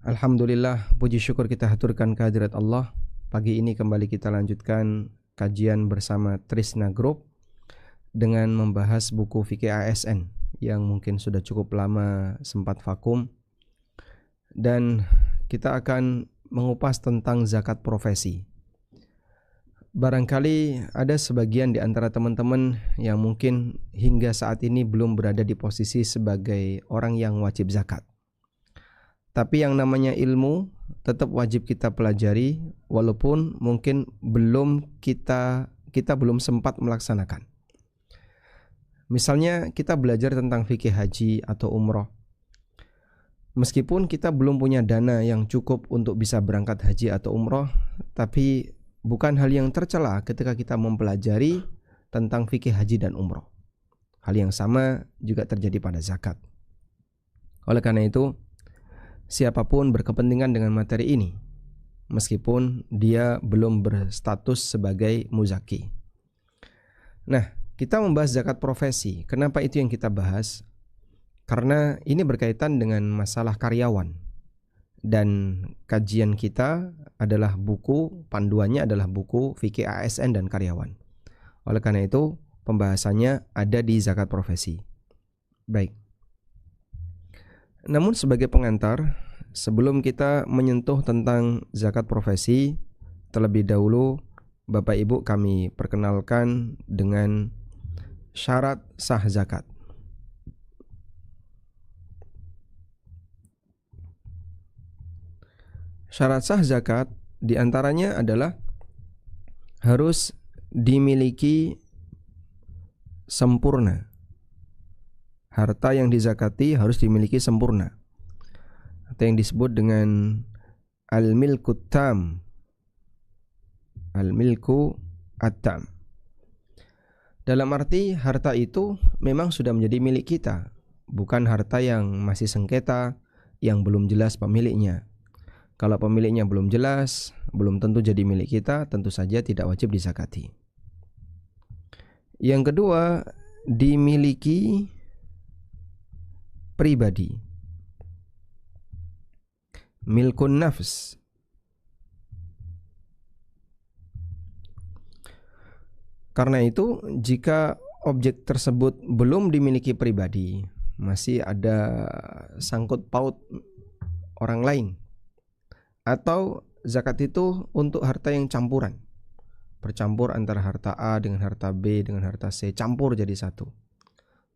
Alhamdulillah, puji syukur kita haturkan kehadirat Allah. Pagi ini kembali kita lanjutkan kajian bersama Trisna Group dengan membahas buku fikih ASN yang mungkin sudah cukup lama sempat vakum. Dan kita akan mengupas tentang zakat profesi. Barangkali ada sebagian di antara teman-teman yang mungkin hingga saat ini belum berada di posisi sebagai orang yang wajib zakat. Tapi yang namanya ilmu tetap wajib kita pelajari, walaupun mungkin kita belum sempat melaksanakan. Misalnya kita belajar tentang fikih haji atau umroh. Meskipun kita belum punya dana yang cukup untuk bisa berangkat haji atau umroh, tapi bukan hal yang tercela ketika kita mempelajari tentang fikih haji dan umroh. Hal yang sama juga terjadi pada zakat. Oleh karena itu, siapapun berkepentingan dengan materi ini, meskipun dia belum berstatus sebagai muzaki. Nah, kita membahas zakat profesi. Kenapa itu yang kita bahas? Karena ini berkaitan dengan masalah karyawan. Dan kajian kita adalah buku, panduannya adalah buku fikih ASN dan karyawan. Oleh karena itu, pembahasannya ada di zakat profesi. Baik. Namun sebagai pengantar, sebelum kita menyentuh tentang zakat profesi, terlebih dahulu Bapak Ibu kami perkenalkan dengan syarat sah zakat. Syarat sah zakat diantaranya adalah harus dimiliki sempurna. Harta yang dizakati harus dimiliki sempurna, atau yang disebut dengan al-milku tam, al-milku at-tam. Dalam arti harta itu memang sudah menjadi milik kita, bukan harta yang masih sengketa, yang belum jelas pemiliknya. Kalau pemiliknya belum jelas, belum tentu jadi milik kita, tentu saja tidak wajib dizakati. Yang kedua, dimiliki pribadi. Milkun nafs. Karena itu, jika objek tersebut belum dimiliki pribadi, masih ada sangkut paut orang lain, atau zakat itu untuk harta yang campuran, bercampur antara harta A dengan harta B dengan harta C, campur jadi satu,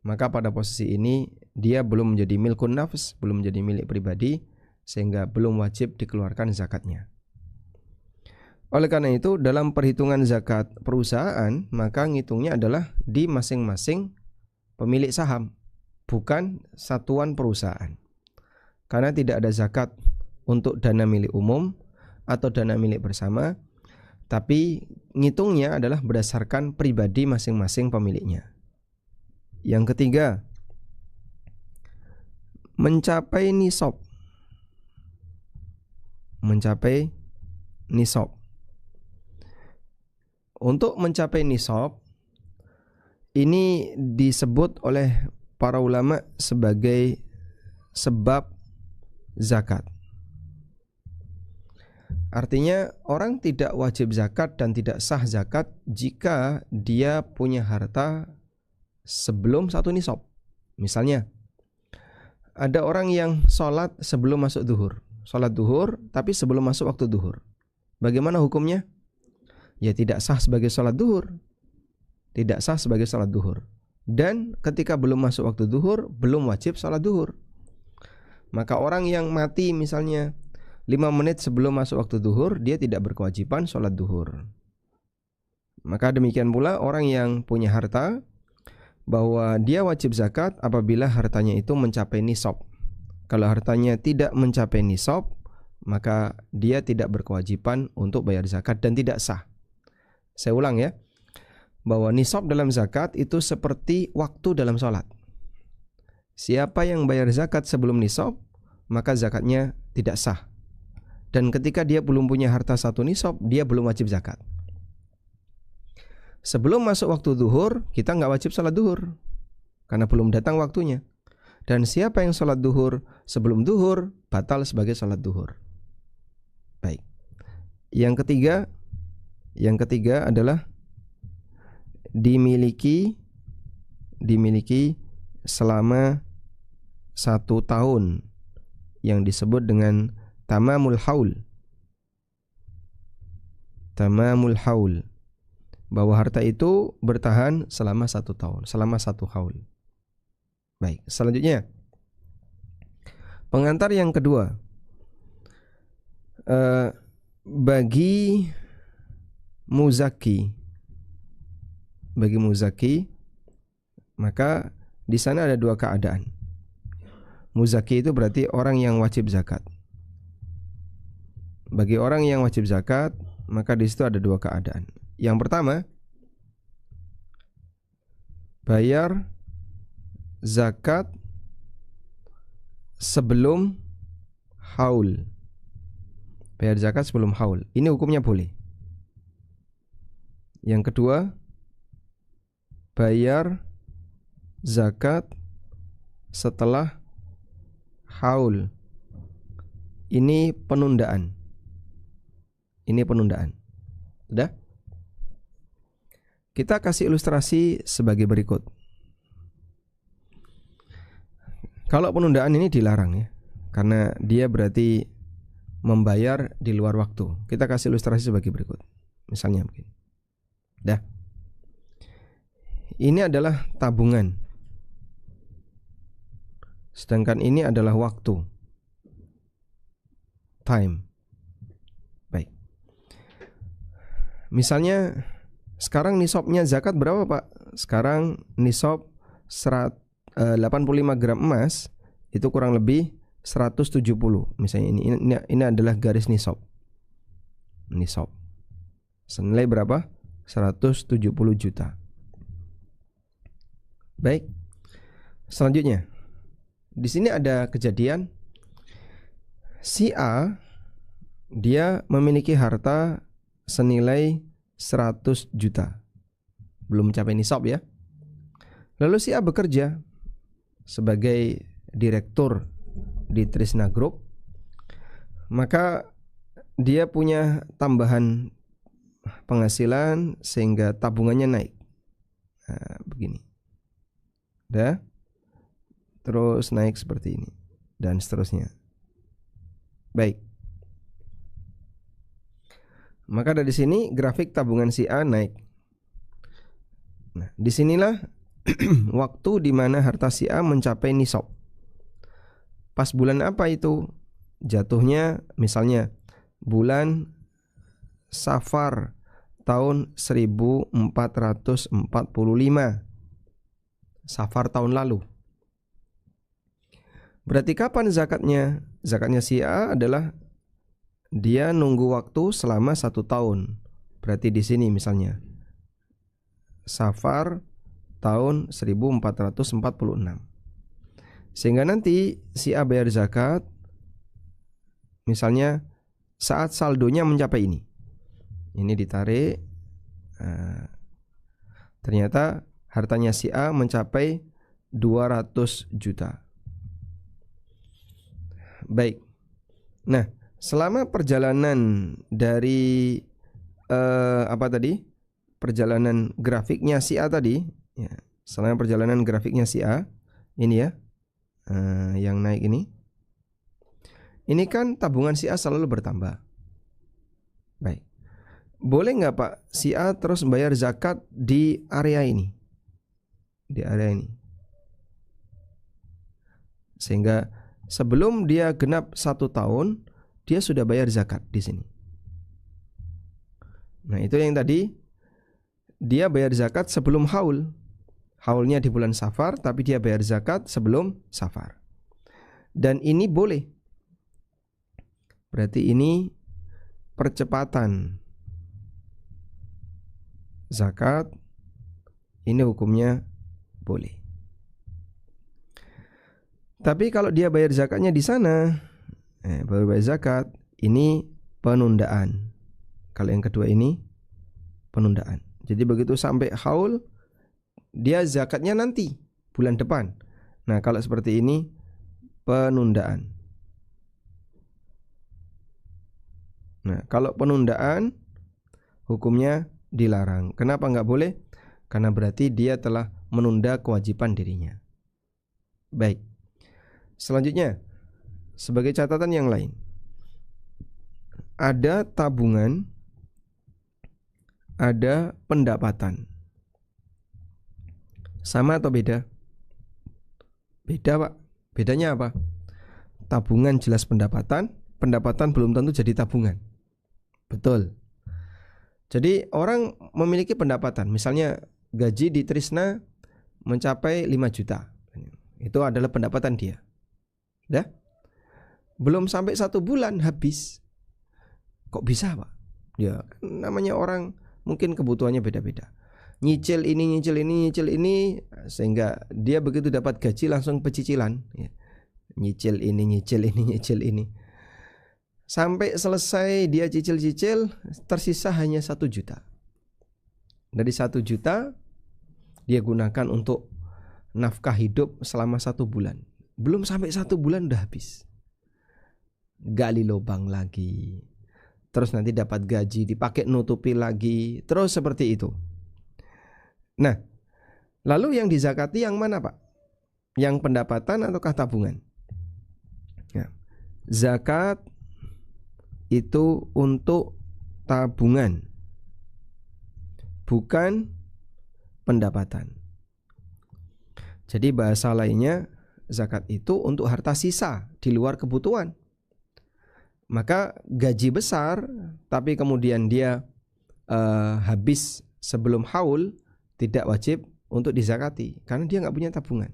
maka pada posisi ini dia belum menjadi milkun nafs, belum menjadi milik pribadi, sehingga belum wajib dikeluarkan zakatnya. Oleh karena itu, dalam perhitungan zakat perusahaan, maka ngitungnya adalah di masing-masing pemilik saham, bukan satuan perusahaan. Karena tidak ada zakat untuk dana milik umum atau dana milik bersama, tapi ngitungnya adalah berdasarkan pribadi masing-masing pemiliknya. Yang ketiga, mencapai nisab. Mencapai nisab. Untuk mencapai nisab, ini disebut oleh para ulama sebagai sebab zakat. Artinya orang tidak wajib zakat dan tidak sah zakat jika dia punya harta sebelum satu nisab. Misalnya, ada orang yang sholat sebelum masuk duhur, sholat duhur tapi sebelum masuk waktu duhur. Bagaimana hukumnya? Ya tidak sah sebagai sholat duhur, tidak sah sebagai sholat duhur. Dan ketika belum masuk waktu duhur, belum wajib sholat duhur. Maka orang yang mati misalnya 5 menit sebelum masuk waktu duhur, dia tidak berkewajiban sholat duhur. Maka demikian pula orang yang punya harta, bahwa dia wajib zakat apabila hartanya itu mencapai nisab. Kalau hartanya tidak mencapai nisab, maka dia tidak berkewajiban untuk bayar zakat dan tidak sah. Saya ulang ya, bahwa nisab dalam zakat itu seperti waktu dalam sholat. Siapa yang bayar zakat sebelum nisab, maka zakatnya tidak sah. Dan ketika dia belum punya harta satu nisab, dia belum wajib zakat. Sebelum masuk waktu zuhur, kita nggak wajib sholat zuhur karena belum datang waktunya. Dan siapa yang sholat zuhur sebelum zuhur, batal sebagai sholat zuhur. Baik. Yang ketiga adalah dimiliki selama 1 tahun, yang disebut dengan tamamul haul. Tamamul haul, bahwa harta itu bertahan selama 1 tahun, selama 1 haul. Baik, selanjutnya pengantar yang kedua, bagi muzaki, maka di sana ada 2 keadaan. Muzaki itu berarti orang yang wajib zakat. Bagi orang yang wajib zakat, maka di situ ada 2 keadaan. Yang pertama, bayar zakat sebelum haul. Bayar zakat sebelum haul. Ini hukumnya boleh. Yang kedua, bayar zakat setelah haul. Ini penundaan. Sudah? Kita kasih ilustrasi sebagai berikut. Kalau penundaan ini dilarang ya, karena dia berarti membayar di luar waktu. Kita kasih ilustrasi sebagai berikut. Misalnya begini. Dah. Ini adalah tabungan. Sedangkan ini adalah waktu. Time. Baik. Misalnya sekarang nisabnya zakat berapa, Pak? Sekarang nisab 85 gram emas itu kurang lebih 170. Misalnya ini adalah garis nisab. Nisab. Senilai berapa? 170 juta. Baik. Selanjutnya, di sini ada kejadian si A, dia memiliki harta senilai 100 juta. Belum mencapai nisab ya. Lalu si A bekerja sebagai direktur di Trisna Group. Maka dia punya tambahan penghasilan sehingga tabungannya naik. Nah, begini. Dah. Terus naik seperti ini dan seterusnya. Baik. Maka dari sini grafik tabungan si A naik. Nah, disinilah waktu di mana harta si A mencapai nisab. Pas bulan apa itu? Jatuhnya misalnya bulan Safar tahun 1445. Safar tahun lalu. Berarti kapan zakatnya? Zakatnya si A adalah dia nunggu waktu selama 1 tahun. Berarti di sini misalnya Safar tahun 1446. Sehingga nanti si A bayar zakat misalnya saat saldonya mencapai ini. Ini ditarik, ternyata hartanya si A mencapai 200 juta. Baik. Nah, selama perjalanan dari perjalanan grafiknya si A tadi, ya, selama perjalanan grafiknya si A ini ya, yang naik ini kan tabungan si A selalu bertambah. Baik. Boleh nggak Pak si A terus bayar zakat di area ini? Di area ini. Sehingga sebelum dia genap 1 tahun, dia sudah bayar zakat di sini. Nah, itu yang tadi dia bayar zakat sebelum haul. Haulnya di bulan Safar, tapi dia bayar zakat sebelum Safar. Dan ini boleh. Berarti ini percepatan zakat. Ini hukumnya boleh. Tapi kalau dia bayar zakatnya di sana, baru bayar zakat, ini penundaan. Kalau yang kedua ini penundaan. Jadi begitu sampai haul, dia zakatnya nanti bulan depan. Nah, kalau seperti ini penundaan. Nah, kalau penundaan hukumnya dilarang. Kenapa nggak boleh? Karena berarti dia telah menunda kewajiban dirinya. Baik. Selanjutnya, sebagai catatan yang lain, ada tabungan, ada pendapatan. Sama atau beda? Beda, Pak. Bedanya apa? Tabungan jelas pendapatan, pendapatan belum tentu jadi tabungan. Betul. Jadi orang memiliki pendapatan, misalnya gaji di Trisna mencapai 5 juta. Itu adalah pendapatan dia. Ya? Belum sampai 1 bulan habis. Kok bisa, Pak? Ya, namanya orang mungkin kebutuhannya beda-beda. Nyicil ini, nyicil ini, nyicil ini, sehingga dia begitu dapat gaji langsung pecicilan. Ya. Nyicil ini, nyicil ini, nyicil ini. Sampai selesai dia cicil-cicil, tersisa hanya 1 juta. Dari 1 juta dia gunakan untuk nafkah hidup selama 1 bulan. Belum sampai 1 bulan udah habis. Gali lubang lagi. Terus nanti dapat gaji, dipakai nutupi lagi. Terus seperti itu. Nah, lalu yang dizakati yang mana, Pak? Yang pendapatan ataukah tabungan? Ya. Zakat itu untuk tabungan, bukan pendapatan. Jadi bahasa lainnya, zakat itu untuk harta sisa di luar kebutuhan. Maka gaji besar tapi kemudian dia habis sebelum haul, tidak wajib untuk dizakati karena dia nggak punya tabungan.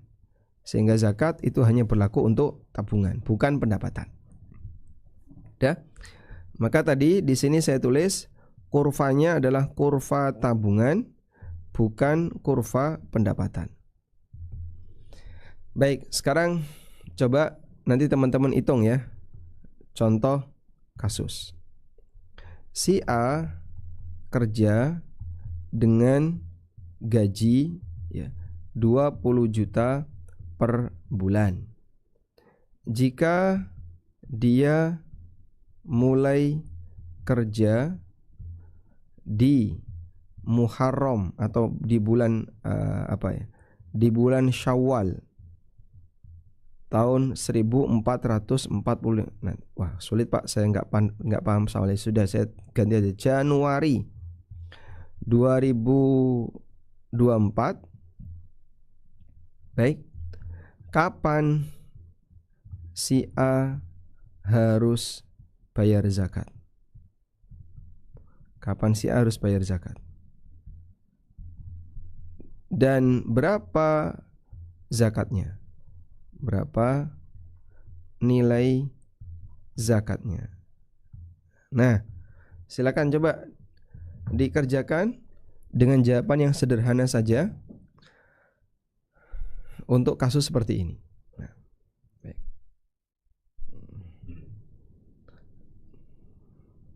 Sehingga zakat itu hanya berlaku untuk tabungan, bukan pendapatan. Ya. Maka tadi di sini saya tulis kurvanya adalah kurva tabungan, bukan kurva pendapatan. Baik, sekarang coba nanti teman-teman hitung ya. Contoh kasus. Si A kerja dengan gaji ya 20 juta per bulan. Jika dia mulai kerja di Muharram atau di bulan di bulan Syawal tahun 1440. Nah, wah sulit Pak, saya nggak paham soalnya. Sudah saya ganti aja Januari 2024. Baik. Kapan si A harus bayar zakat? Kapan si A harus bayar zakat? Dan berapa zakatnya? Berapa nilai zakatnya? Nah, silakan coba dikerjakan dengan jawaban yang sederhana saja untuk kasus seperti ini. Nah,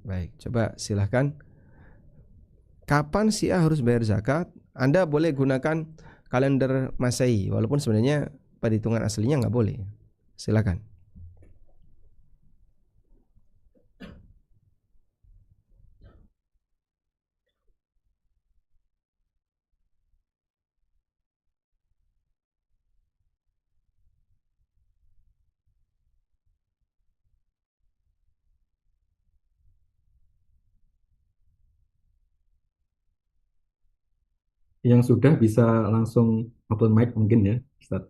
baik, coba silahkan. Kapan si A harus bayar zakat? Anda boleh gunakan kalender Masehi, walaupun sebenarnya perhitungan aslinya nggak boleh. Silakan. Yang sudah bisa langsung open mic mungkin ya, Ustaz.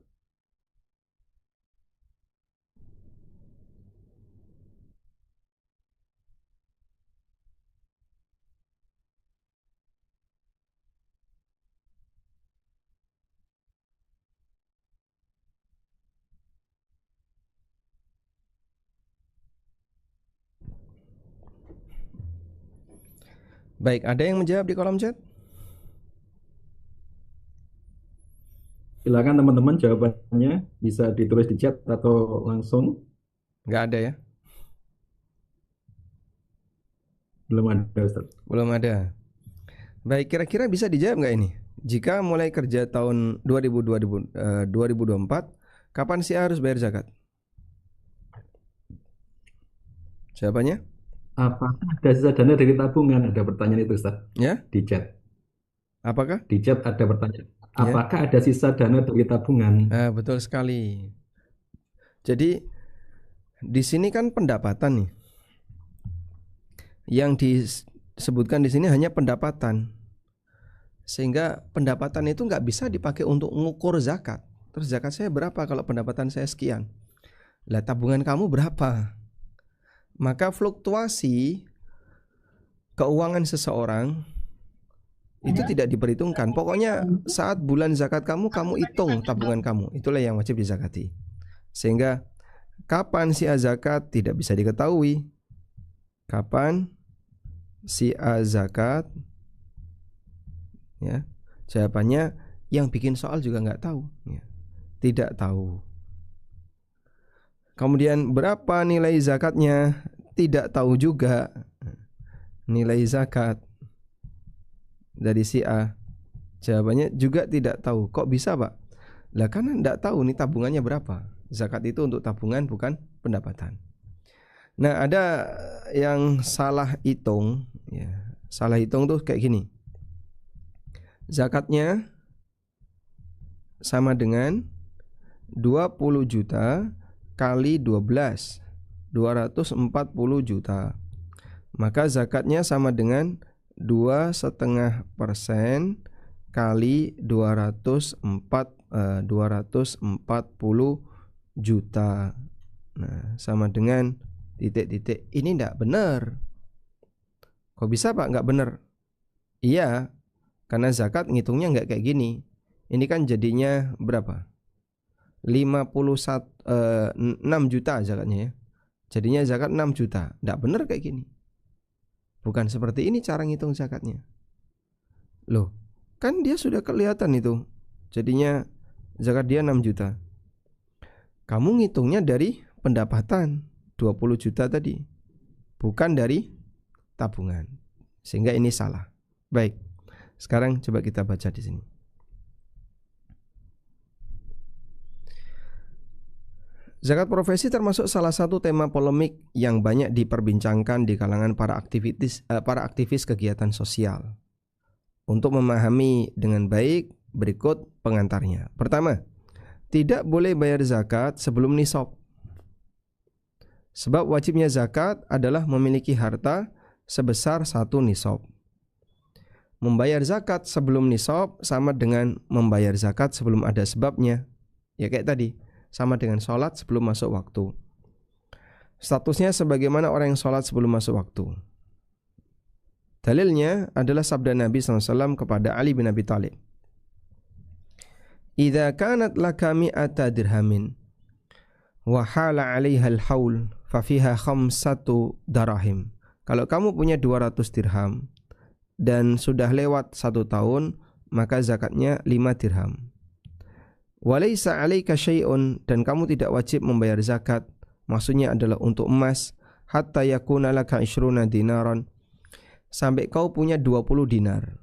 Baik, ada yang menjawab di kolom chat? Silakan teman-teman jawabannya bisa ditulis di chat atau langsung. Nggak ada ya? Belum ada, Ustaz. Belum ada. Baik, kira-kira bisa dijawab nggak ini? Jika mulai kerja tahun 2024, kapan si A harus bayar zakat? Jawabannya? Apakah ada sisa dana dari tabungan? Ada pertanyaan itu, Ustaz. Ya, Di chat. apakah? Di chat ada pertanyaan. Ya, Apakah ada sisa dana dari tabungan? betul sekali. Jadi di sini kan pendapatan nih. Yang disebutkan di sini hanya pendapatan, sehingga pendapatan itu nggak bisa dipakai untuk mengukur zakat. Terus zakat saya berapa kalau pendapatan saya sekian? Lah tabungan kamu berapa? Maka fluktuasi keuangan seseorang itu tidak diperhitungkan. Pokoknya saat bulan zakat kamu hitung tabungan kamu. Itulah yang wajib dizakati. Sehingga kapan si A zakat tidak bisa diketahui. Kapan si A zakat? Ya, jawabannya yang bikin soal juga nggak tahu. Ya, tidak tahu. Kemudian berapa nilai zakatnya? Tidak tahu juga nilai zakat dari si A. Jawabannya juga tidak tahu. Kok bisa, Pak? Lah karena tidak tahu nih tabungannya berapa. Zakat itu untuk tabungan, bukan pendapatan. Nah, ada yang salah hitung, ya. Salah hitung tuh kayak gini. Zakatnya sama dengan 20 juta kali 12, 240 juta. Maka zakatnya sama dengan 2,5% kali 240 juta. Nah, sama dengan titik-titik. Ini enggak benar. Kok bisa, Pak? Enggak benar. Iya, karena zakat ngitungnya enggak kayak gini. Ini kan jadinya berapa? 6 juta zakatnya ya. Jadinya zakat 6 juta. Enggak benar kayak gini. Bukan seperti ini cara ngitung zakatnya. Loh, kan dia sudah kelihatan itu. Jadinya zakat dia 6 juta. Kamu ngitungnya dari pendapatan 20 juta tadi, bukan dari tabungan. Sehingga ini salah. Baik. Sekarang coba kita baca di sini. Zakat profesi termasuk salah satu tema polemik yang banyak diperbincangkan di kalangan para aktivis kegiatan sosial. Untuk memahami dengan baik, berikut pengantarnya. Pertama, tidak boleh bayar zakat sebelum nisab. Sebab wajibnya zakat adalah memiliki harta sebesar 1 nisab. Membayar zakat sebelum nisab sama dengan membayar zakat sebelum ada sebabnya. Ya kayak tadi, sama dengan sholat sebelum masuk waktu. Statusnya sebagaimana orang yang sholat sebelum masuk waktu. Dalilnya adalah sabda Nabi SAW kepada Ali bin Abi Thalib. Idza kanat laka mi'ata dirhamin wa hala 'alaiha al-haul fa fiha 5 darahim. Kalau kamu punya 200 dirham dan sudah lewat 1 tahun, maka zakatnya 5 dirham. Walaysa 'alaika syai'un, dan kamu tidak wajib membayar zakat. Maksudnya adalah untuk emas, hatta yakuna laka 20 dinaran, sampai kau punya 20 dinar.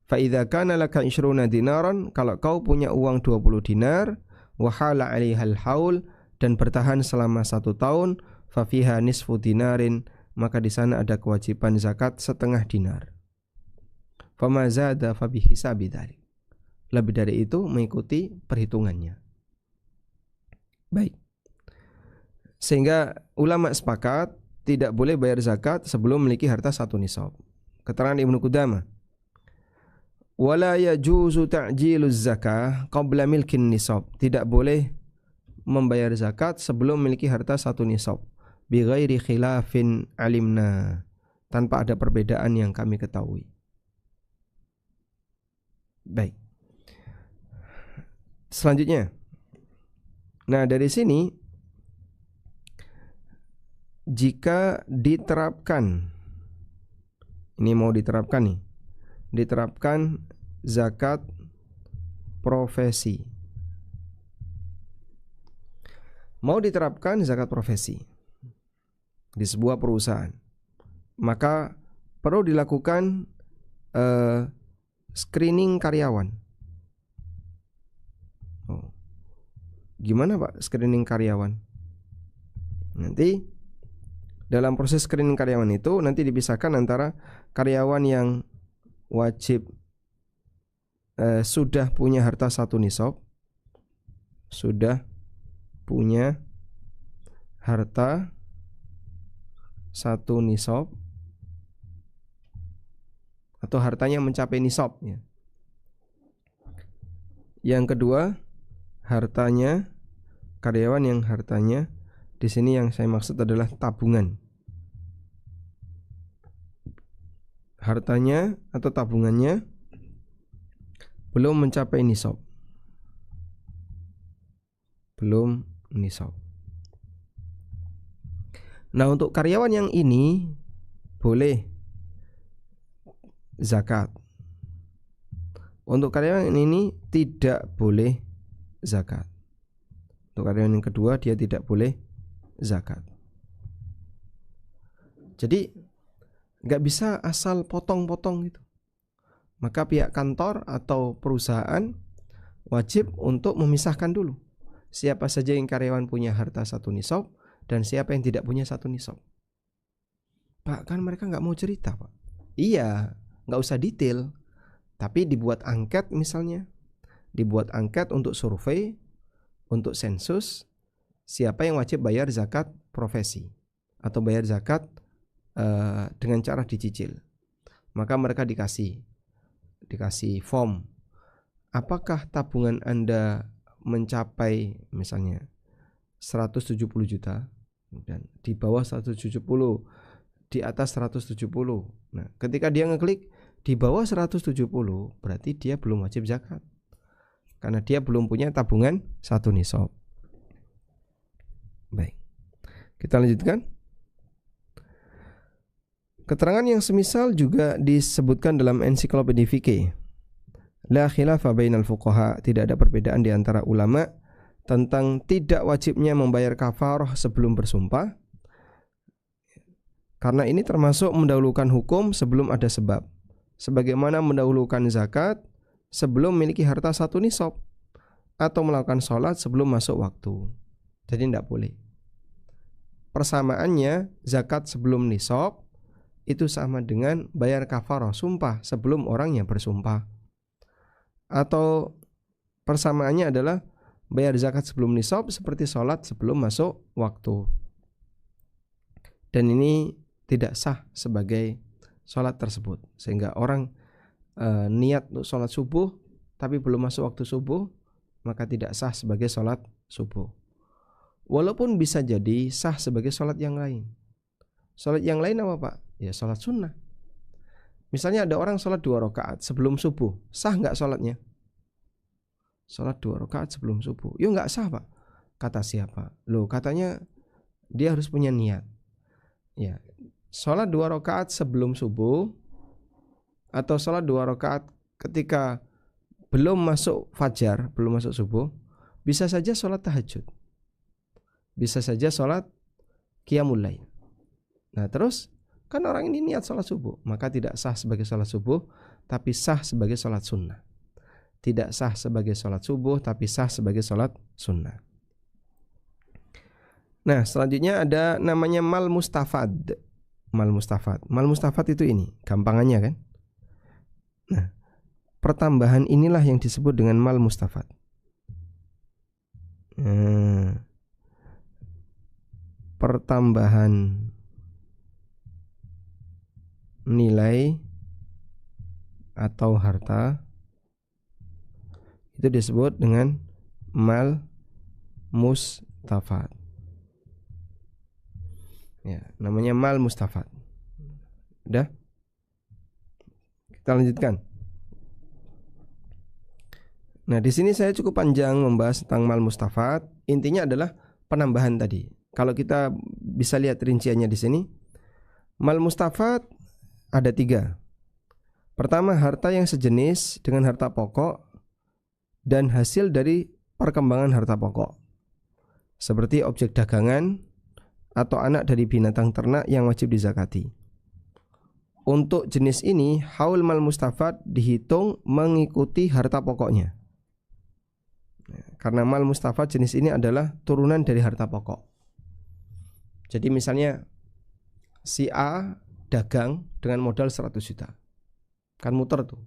Fa idza kana laka 20 dinaran, kalau kau punya uang 20 dinar, wa hala 'alaihal haul, dan bertahan selama 1 tahun, fa fiha nisfu dinarin, maka di sana ada kewajiban zakat setengah dinar. Fama zada fa bihisabi dzalik. Lebih dari itu mengikuti perhitungannya. Baik. Sehingga ulama sepakat tidak boleh bayar zakat sebelum memiliki harta 1 nisab. Keterangan Ibnu Qudamah, wala yajuzu ta'jiluz zakah qabla milkin nisab. Tidak boleh membayar zakat sebelum memiliki harta 1 nisab. Bi ghairi khilafin alimna, tanpa ada perbedaan yang kami ketahui. Baik. Selanjutnya, nah dari sini, jika diterapkan, ini mau diterapkan nih, diterapkan zakat profesi, mau diterapkan zakat profesi di sebuah perusahaan, maka perlu dilakukan screening karyawan. Gimana Pak screening karyawan? Nanti dalam proses screening karyawan itu nanti dipisahkan antara karyawan yang wajib sudah punya harta 1 nisab, sudah punya harta 1 nisab, atau hartanya mencapai nisab ya. Yang kedua, hartanya karyawan yang hartanya di sini yang saya maksud adalah tabungan. Hartanya atau tabungannya belum mencapai nisab. Belum nisab. Nah, untuk karyawan yang ini boleh zakat. Untuk karyawan ini tidak boleh zakat. Untuk karyawan yang kedua dia tidak boleh zakat. Jadi nggak bisa asal potong-potong gitu. Maka pihak kantor atau perusahaan wajib untuk memisahkan dulu siapa saja yang karyawan punya harta 1 nisab dan siapa yang tidak punya 1 nisab. Pak, kan mereka nggak mau cerita Pak. Iya, nggak usah detail, tapi dibuat angket misalnya, dibuat angket untuk survei, untuk sensus, siapa yang wajib bayar zakat profesi atau bayar zakat dengan cara dicicil. Maka mereka dikasih form. Apakah tabungan Anda mencapai misalnya 170 juta dan di bawah 170, di atas 170. Nah, ketika dia ngeklik di bawah 170, berarti dia belum wajib zakat. Karena dia belum punya tabungan 1 nisab. Baik. Kita lanjutkan. Keterangan yang semisal juga disebutkan dalam ensiklopedia fikih. La khilafa bainal fuqaha, tidak ada perbedaan di antara ulama tentang tidak wajibnya membayar kafarah sebelum bersumpah. Karena ini termasuk mendahulukan hukum sebelum ada sebab. Sebagaimana mendahulukan zakat sebelum memiliki harta 1 nisab, atau melakukan sholat sebelum masuk waktu. Jadi tidak boleh. Persamaannya zakat sebelum nisab itu sama dengan bayar kafarah sumpah sebelum orang yang bersumpah. Atau persamaannya adalah bayar zakat sebelum nisab seperti sholat sebelum masuk waktu. Dan ini tidak sah sebagai sholat tersebut. Sehingga orang niat untuk sholat subuh tapi belum masuk waktu subuh, maka tidak sah sebagai sholat subuh. Walaupun bisa jadi sah sebagai sholat yang lain. Sholat yang lain apa Pak? Ya sholat sunnah. Misalnya ada orang sholat 2 rakaat sebelum subuh, sah nggak sholatnya? Sholat 2 rakaat sebelum subuh, ya nggak sah Pak. Kata siapa? Loh, katanya dia harus punya niat. Ya, sholat 2 rakaat sebelum subuh atau sholat 2 rakaat ketika belum masuk fajar, belum masuk subuh, bisa saja sholat tahajud, bisa saja sholat qiyamul lail. Nah terus kan orang ini niat sholat subuh, maka tidak sah sebagai sholat subuh, tapi sah sebagai sholat sunnah. Tidak sah sebagai sholat subuh, tapi sah sebagai sholat sunnah. Nah selanjutnya ada namanya mal mustafad. Mal mustafad. Mal mustafad itu ini, gampangannya kan. Nah pertambahan inilah yang disebut dengan mal mustafad. Pertambahan nilai atau harta itu disebut dengan mal mustafad. Ya, namanya mal mustafad. Udah? Kita lanjutkan. Nah, di sini saya cukup panjang membahas tentang mal mustafad. Intinya adalah penambahan tadi. Kalau kita bisa lihat rinciannya di sini, mal mustafad ada 3. Pertama, harta yang sejenis dengan harta pokok dan hasil dari perkembangan harta pokok, seperti objek dagangan atau anak dari binatang ternak yang wajib dizakati. untuk jenis ini haul mal mustafad dihitung mengikuti harta pokoknya. Karena mal mustafad jenis ini adalah turunan dari harta pokok. Jadi misalnya si A dagang dengan modal 100 juta. Kan muter tuh.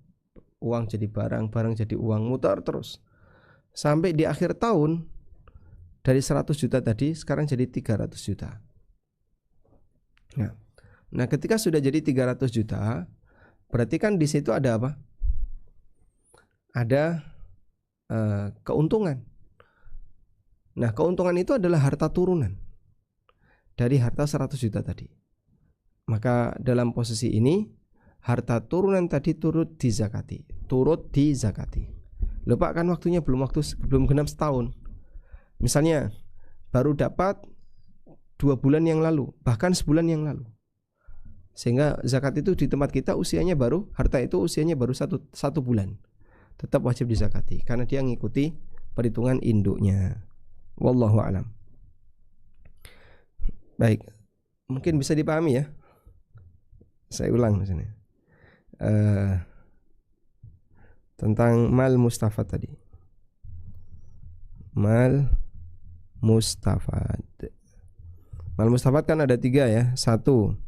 Uang jadi barang, barang jadi uang, muter terus. Sampai di akhir tahun dari 100 juta tadi sekarang jadi 300 juta. Nah, ketika sudah jadi 300 juta, berarti kan di situ ada apa? Ada keuntungan. Nah, keuntungan itu adalah harta turunan dari harta 100 juta tadi. Maka dalam posisi ini harta turunan tadi turut dizakati. Lupa kan waktunya belum genap setahun. Misalnya baru dapat 2 bulan yang lalu, bahkan sebulan yang lalu. Sehingga zakat itu di tempat kita usianya baru, harta itu usianya baru satu bulan. Tetap wajib dizakati karena dia mengikuti perhitungan induknya. Wallahu a'lam. Baik, mungkin bisa dipahami ya. Saya ulang misalnya tentang mal mustafad tadi. Mal mustafad kan ada 3 ya. 1,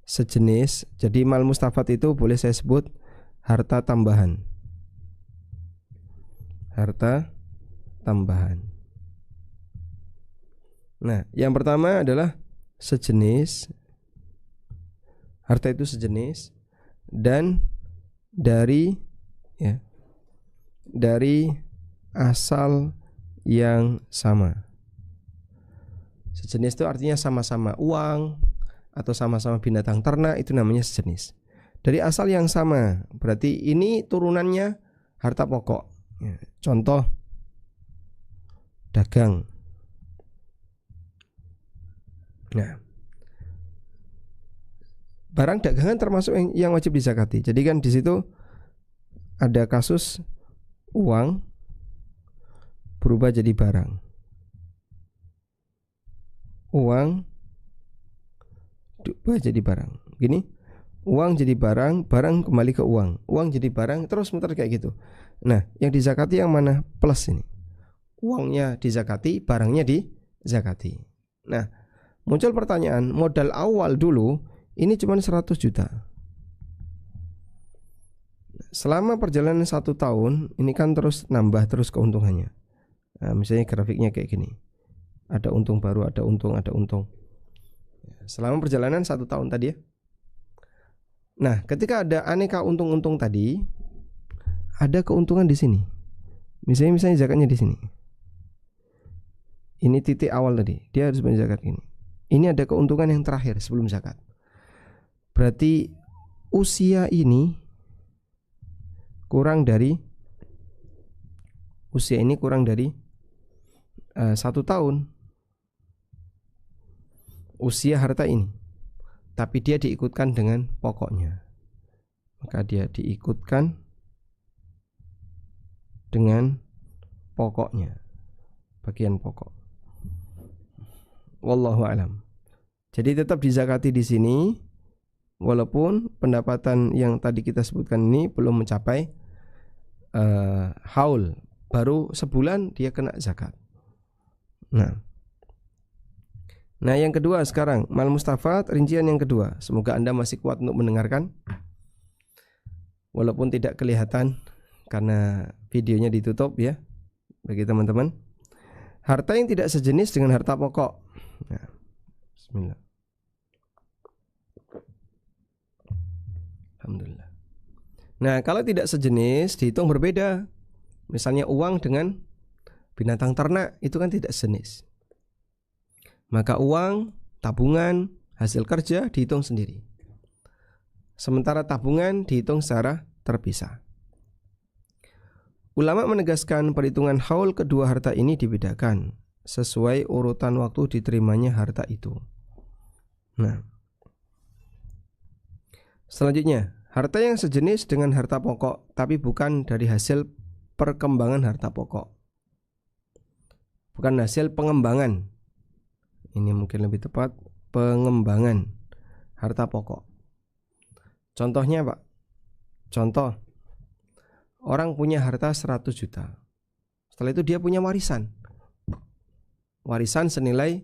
sejenis. Jadi mal mustafad itu boleh saya sebut harta tambahan. Harta tambahan. Nah, yang pertama adalah sejenis. Harta itu sejenis dan dari asal yang sama. Sejenis itu artinya sama-sama uang atau sama-sama binatang ternak, itu namanya sejenis. Dari asal yang sama, berarti ini turunannya harta pokok. Contoh dagang. Nah, barang dagangan termasuk yang wajib dizakati. Jadi kan di situ ada kasus uang berubah jadi barang. Uang berubah jadi barang. Gini, uang jadi barang, barang kembali ke uang, uang jadi barang, terus muter kayak gitu. Nah, yang dizakati yang mana? Plus ini. Uangnya dizakati, barangnya dizakati. Nah, muncul pertanyaan, modal awal dulu ini cuma 100 juta. Selama perjalanan 1 tahun, ini kan terus nambah terus keuntungannya. Nah, misalnya grafiknya kayak gini. Ada untung baru, ada untung, ada untung. Selama perjalanan 1 tahun tadi ya. Nah, ketika ada aneka untung-untung tadi, ada keuntungan di sini. Misalnya zakatnya di sini. Ini titik awal tadi, dia harus bayar zakat ini. Ini ada keuntungan yang terakhir sebelum zakat. Berarti usia ini kurang dari 1 tahun. Usia harta ini, tapi dia diikutkan dengan pokoknya, maka dia diikutkan dengan pokoknya, bagian pokok. Wallahu a'lam. Jadi tetap dizakati di sini, walaupun pendapatan yang tadi kita sebutkan ini belum mencapai haul, baru sebulan dia kena zakat. Nah, yang kedua sekarang mal mustafad, rincian yang kedua. Semoga Anda masih kuat untuk mendengarkan, walaupun tidak kelihatan karena videonya ditutup ya, bagi teman-teman. Harta yang tidak sejenis dengan harta pokok. Nah, bismillah. Alhamdulillah. Nah, kalau tidak sejenis dihitung berbeda. Misalnya uang dengan binatang ternak, itu kan tidak sejenis. Maka uang, tabungan, hasil kerja dihitung sendiri. Sementara tabungan dihitung secara terpisah. Ulama menegaskan perhitungan haul kedua harta ini dibedakan sesuai urutan waktu diterimanya harta itu. Nah, selanjutnya, harta yang sejenis dengan harta pokok tapi bukan dari hasil perkembangan harta pokok. Bukan hasil pengembangan. Ini mungkin lebih tepat, pengembangan harta pokok. Contohnya Pak, contoh orang punya harta 100 juta. Setelah itu dia punya warisan. Warisan senilai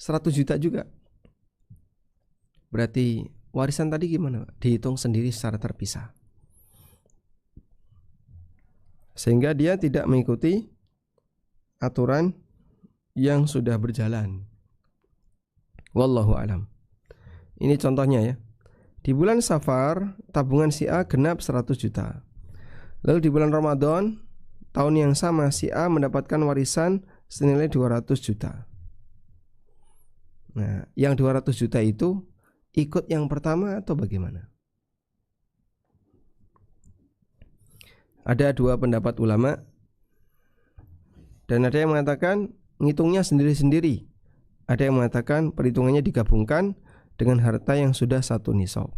100 juta juga. Berarti warisan tadi gimana Pak? Dihitung sendiri secara terpisah. Sehingga dia tidak mengikuti aturan yang sudah berjalan. Wallahu alam. Ini contohnya ya. Di bulan Safar tabungan si A genap 100 juta. Lalu di bulan Ramadan tahun yang sama si A mendapatkan warisan senilai 200 juta. Nah, yang 200 juta itu ikut yang pertama atau bagaimana? Ada dua pendapat ulama. Dan ada yang mengatakan ngitungnya sendiri-sendiri. Ada yang mengatakan perhitungannya digabungkan dengan harta yang sudah 1 nisab.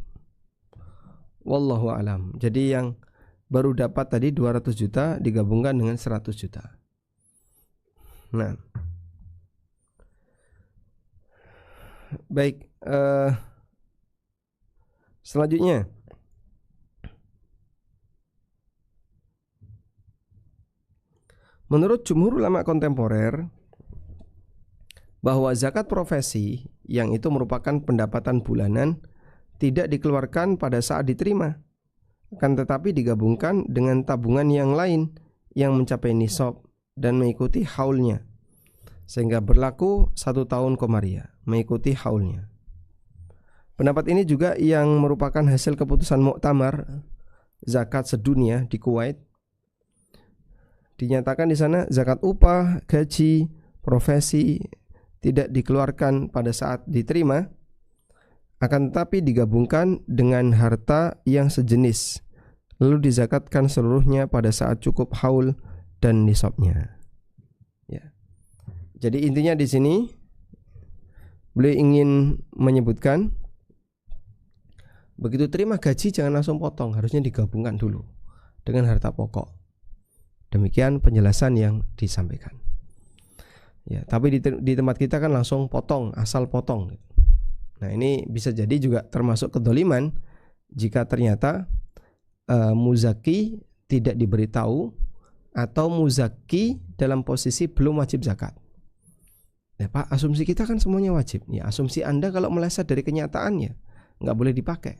Wallahu alam. Jadi yang baru dapat tadi 200 juta digabungkan dengan 100 juta. Nah, baik. Selanjutnya, menurut jumhur ulama kontemporer, bahwa zakat profesi yang itu merupakan pendapatan bulanan tidak dikeluarkan pada saat diterima, akan tetapi digabungkan dengan tabungan yang lain yang mencapai nisab dan mengikuti haulnya, sehingga berlaku 1 tahun komaria mengikuti haulnya. Pendapat ini juga yang merupakan hasil keputusan muktamar zakat sedunia di Kuwait. Dinyatakan di sana zakat upah, gaji, profesi tidak dikeluarkan pada saat diterima, akan tetapi digabungkan dengan harta yang sejenis, lalu dizakatkan seluruhnya pada saat cukup haul dan nisabnya. Ya. Jadi intinya di sini beliau ingin menyebutkan, begitu terima gaji jangan langsung potong, harusnya digabungkan dulu dengan harta pokok. Demikian penjelasan yang disampaikan. Ya, tapi di tempat kita kan langsung potong, asal potong. Nah, ini bisa jadi juga termasuk kedoliman jika ternyata muzaki tidak diberitahu atau muzaki dalam posisi belum wajib zakat. Ya Pak, asumsi kita kan semuanya wajib. Ya, asumsi Anda kalau meleset dari kenyataannya nggak boleh dipakai.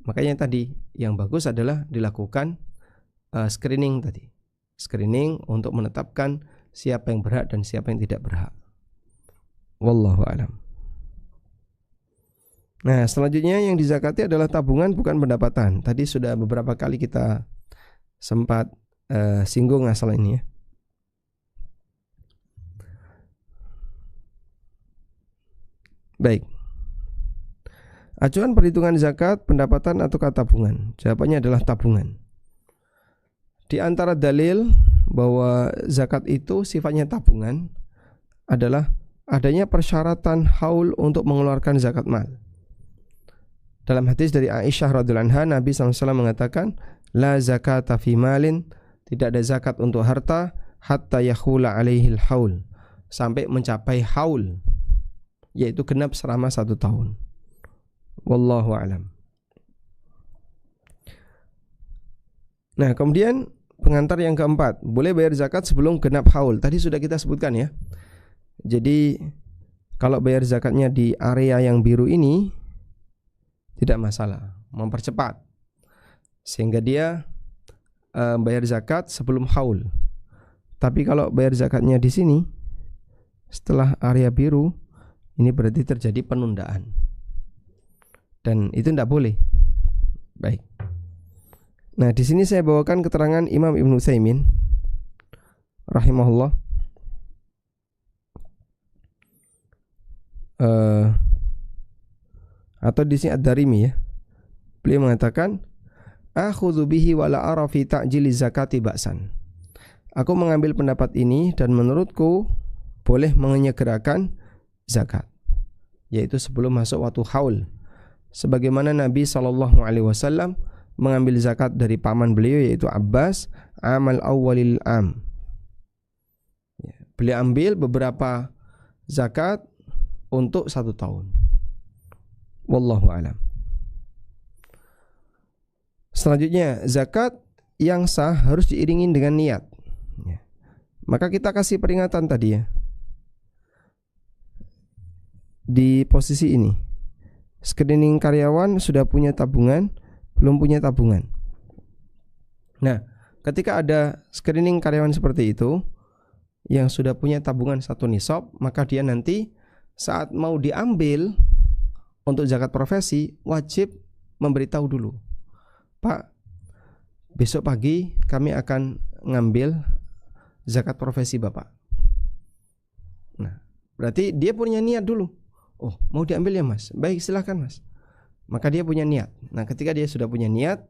Makanya tadi yang bagus adalah dilakukan screening tadi. Screening untuk menetapkan siapa yang berhak dan siapa yang tidak berhak. Wallahu alam. Nah, selanjutnya yang dizakati adalah tabungan bukan pendapatan. Tadi sudah beberapa kali kita sempat singgung masalah ini ya. Baik. Acuan perhitungan zakat, pendapatan atau tabungan? Jawabannya adalah tabungan. Di antara dalil bahwa zakat itu sifatnya tabungan adalah adanya persyaratan haul untuk mengeluarkan zakat mal. Dalam hadis dari Aisyah radhiyallahu anha, Nabi SAW mengatakan, la zakata fi malin, tidak ada zakat untuk harta hatta yahula alaihil haul, sampai mencapai haul, yaitu genap selama 1 tahun. Wallahu alam. Nah, kemudian pengantar yang keempat, boleh bayar zakat sebelum genap haul. Tadi sudah kita sebutkan ya. Jadi kalau bayar zakatnya di area yang biru ini tidak masalah, mempercepat sehingga dia bayar zakat sebelum haul. Tapi kalau bayar zakatnya di sini setelah area biru, ini berarti terjadi penundaan, dan itu tidak boleh. Baik. Nah, di sini saya bawakan keterangan Imam Ibnu Utsaimin rahimahullah atau di sini Ad-Darimi ya. Beliau mengatakan, akhudzu bihi wa la ara fi ta'jili zakati ba'san. Aku mengambil pendapat ini dan menurutku boleh menyegerakan zakat, yaitu sebelum masuk waktu haul. Sebagaimana Nabi SAW mengambil zakat dari paman beliau yaitu Abbas amal awwalil am. Beliau ambil beberapa zakat untuk 1 tahun. Wallahu alam. Selanjutnya, zakat yang sah harus diiringi dengan niat. Ya. Maka kita kasih peringatan tadi ya. Di posisi ini, screening karyawan sudah punya tabungan, belum punya tabungan. Nah, ketika ada screening karyawan seperti itu yang sudah punya tabungan 1 nisab, maka dia nanti saat mau diambil untuk zakat profesi wajib memberitahu dulu, Pak, besok pagi kami akan ngambil zakat profesi Bapak. Nah, berarti dia punya niat dulu. Oh, mau diambil ya Mas? Baik, silakan Mas. Maka dia punya niat. Nah, ketika dia sudah punya niat,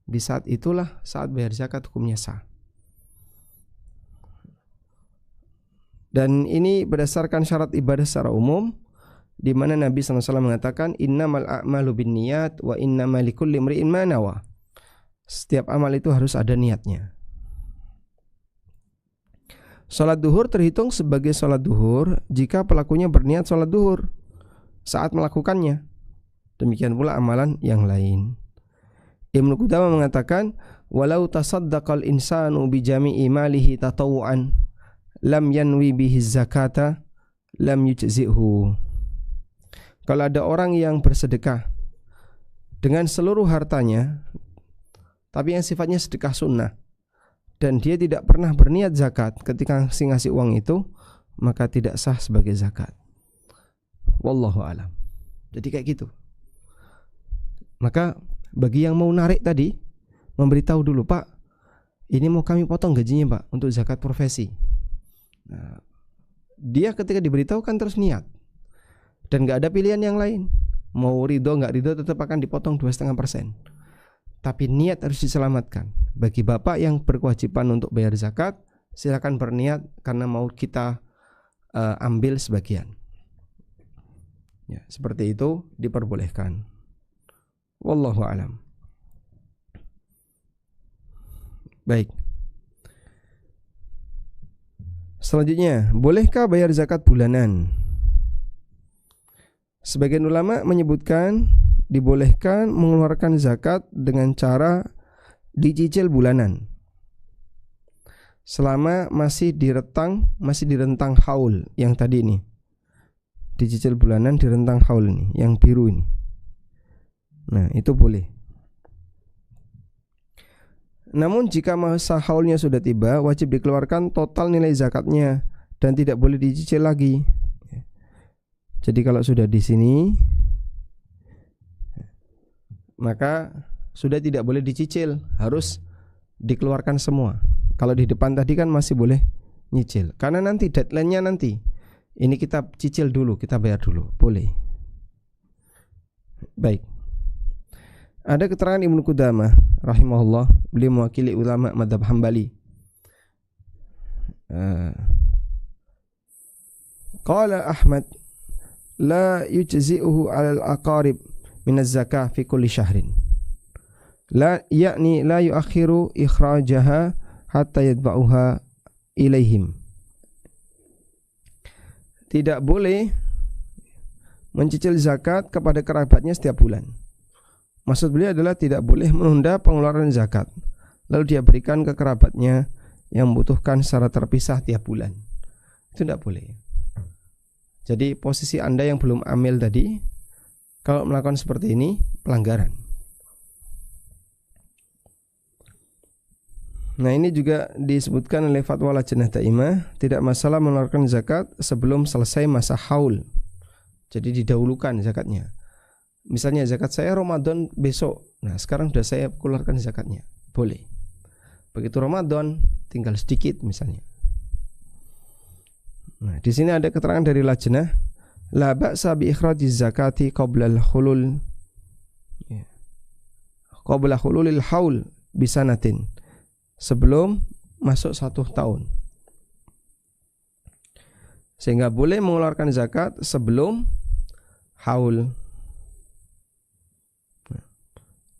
di saat itulah saat bayar zakat hukumnya sah. Dan ini berdasarkan syarat ibadah secara umum, di mana Nabi SAW mengatakan innamal a'malu binniyat wa innamal likulli imri'in ma nawa. Setiap amal itu harus ada niatnya. Salat duhur terhitung sebagai salat duhur jika pelakunya berniat salat duhur saat melakukannya. Demikian pula amalan yang lain. Ibnu Qudamah mengatakan, walau tasaddaqal insanu bi jami'i malihi tatawu'an lam yanwi bihi zakata lam yujzi'hu. Kalau ada orang yang bersedekah dengan seluruh hartanya, tapi yang sifatnya sedekah sunnah, dan dia tidak pernah berniat zakat ketika ngasih uang itu, maka tidak sah sebagai zakat. Wallahu alam. Jadi kayak gitu. Maka bagi yang mau narik tadi, memberitahu dulu, Pak, ini mau kami potong gajinya Pak untuk zakat profesi. Nah, dia ketika diberitahu kan terus niat, dan gak ada pilihan yang lain. Mau ridho gak ridho tetap akan dipotong 2,5%. Tapi niat harus diselamatkan. Bagi bapak yang berkewajiban untuk bayar zakat, silakan berniat karena mau kita ambil sebagian. Ya, seperti itu diperbolehkan. Wallahu a'lam. Baik. Selanjutnya, bolehkah bayar zakat bulanan? Sebagian ulama menyebutkan dibolehkan mengeluarkan zakat dengan cara dicicil bulanan selama masih di rentang haul yang tadi ini. Dicicil bulanan di rentang haul ini, yang biru ini. Nah, itu boleh. Namun jika masa haulnya sudah tiba, wajib dikeluarkan total nilai zakatnya dan tidak boleh dicicil lagi. Jadi kalau sudah di sini, maka sudah tidak boleh dicicil, harus dikeluarkan semua. Kalau di depan tadi kan masih boleh nyicil, karena nanti deadline-nya nanti. Ini kita cicil dulu, kita bayar dulu, boleh. Baik. Ada keterangan Ibnu Qudamah rahimahullah, beliau mewakili ulama mazhab Hambali. Qala Ahmad la yujzi'uhu 'alal aqarib min az-zakah fi kulli syahrin. La yakni la yuakhiru ikhrajaha hatta yadba'uha ilaihim. Tidak boleh mencicil zakat kepada kerabatnya setiap bulan. Maksud beliau adalah tidak boleh menunda pengeluaran zakat lalu dia berikan ke kerabatnya yang membutuhkan secara terpisah tiap bulan. Itu tidak boleh. Jadi posisi Anda yang belum amil tadi, kalau melakukan seperti ini pelanggaran. Nah, ini juga disebutkan oleh fatwa Lajnah Daimah, tidak masalah mengeluarkan zakat sebelum selesai masa haul. Jadi didahulukan zakatnya. Misalnya zakat saya Ramadan besok, nah sekarang sudah saya keluarkan zakatnya, boleh. Begitu Ramadan tinggal sedikit misalnya. Nah, di sini ada keterangan dari Lajnah, la ba'sa bi ikhrajiz zakati qabla al-hulul, qabla hululil haul bisanatin, sebelum masuk 1 tahun. Sehingga boleh mengeluarkan zakat sebelum haul.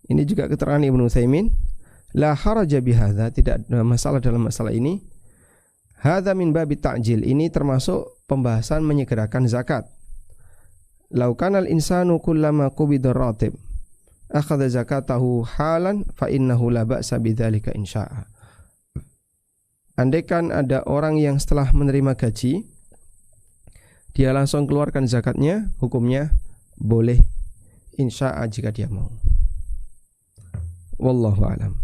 Ini juga keterangan Ibnu Utsaimin, la haraja bihadza, tidak ada masalah dalam masalah ini. Hadza min babi ta'jil, ini termasuk pembahasan menyegerakan zakat. Lau kanal insanu kullama qubida ratib akhadha zakatahu halan fa innahu la ba'sa bidzalika insya'a. Andaikan ada orang yang setelah menerima gaji dia langsung keluarkan zakatnya, hukumnya boleh insya'a jika dia mau. Wallahu a'lam.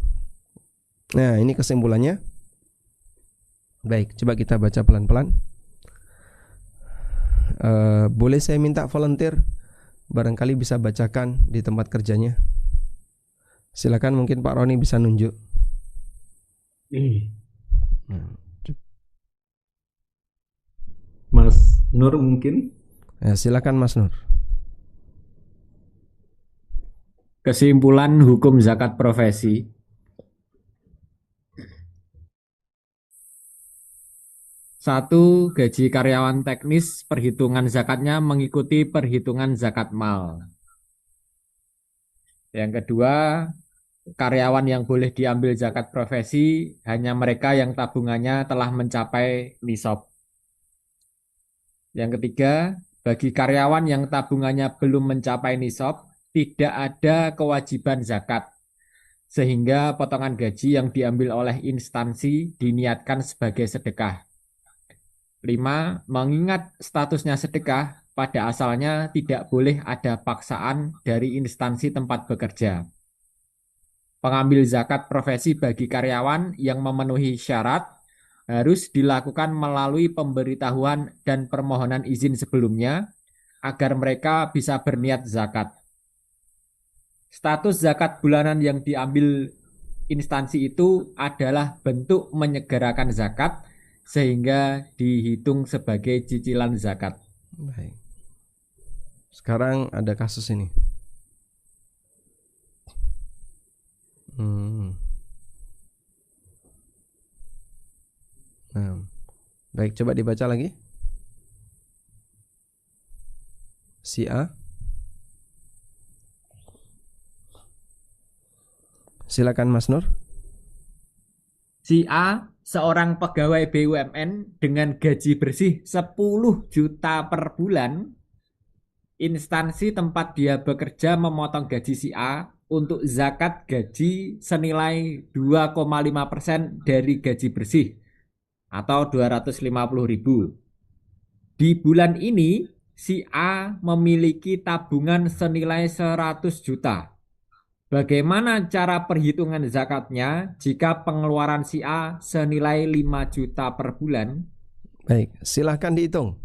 Nah, ini kesimpulannya. Baik, coba kita baca pelan-pelan. Boleh saya minta volunteer? Barangkali bisa bacakan di tempat kerjanya. Silakan, mungkin Pak Roni bisa nunjuk. Mas Nur mungkin. Ya, silakan Mas Nur. Kesimpulan hukum zakat profesi. Satu, gaji karyawan teknis perhitungan zakatnya mengikuti perhitungan zakat mal. Yang kedua, karyawan yang boleh diambil zakat profesi hanya mereka yang tabungannya telah mencapai nisab. Yang ketiga, bagi karyawan yang tabungannya belum mencapai nisab, tidak ada kewajiban zakat, sehingga potongan gaji yang diambil oleh instansi diniatkan sebagai sedekah. 5. Mengingat statusnya sedekah, pada asalnya tidak boleh ada paksaan dari instansi tempat bekerja. Pengambil zakat profesi bagi karyawan yang memenuhi syarat harus dilakukan melalui pemberitahuan dan permohonan izin sebelumnya agar mereka bisa berniat zakat. Status zakat bulanan yang diambil instansi itu adalah bentuk menyegerakan zakat sehingga dihitung sebagai cicilan zakat. Baik. Sekarang ada kasus ini. Nah, baik, coba dibaca lagi. Si A. Silakan Mas Nur. Si A, seorang pegawai BUMN dengan gaji bersih 10 juta per bulan. Instansi tempat dia bekerja memotong gaji si A untuk zakat gaji senilai 2,5% dari gaji bersih atau 250.000. Di bulan ini si A memiliki tabungan senilai 100 juta. Bagaimana cara perhitungan zakatnya jika pengeluaran si A senilai 5 juta per bulan? Baik, silahkan dihitung.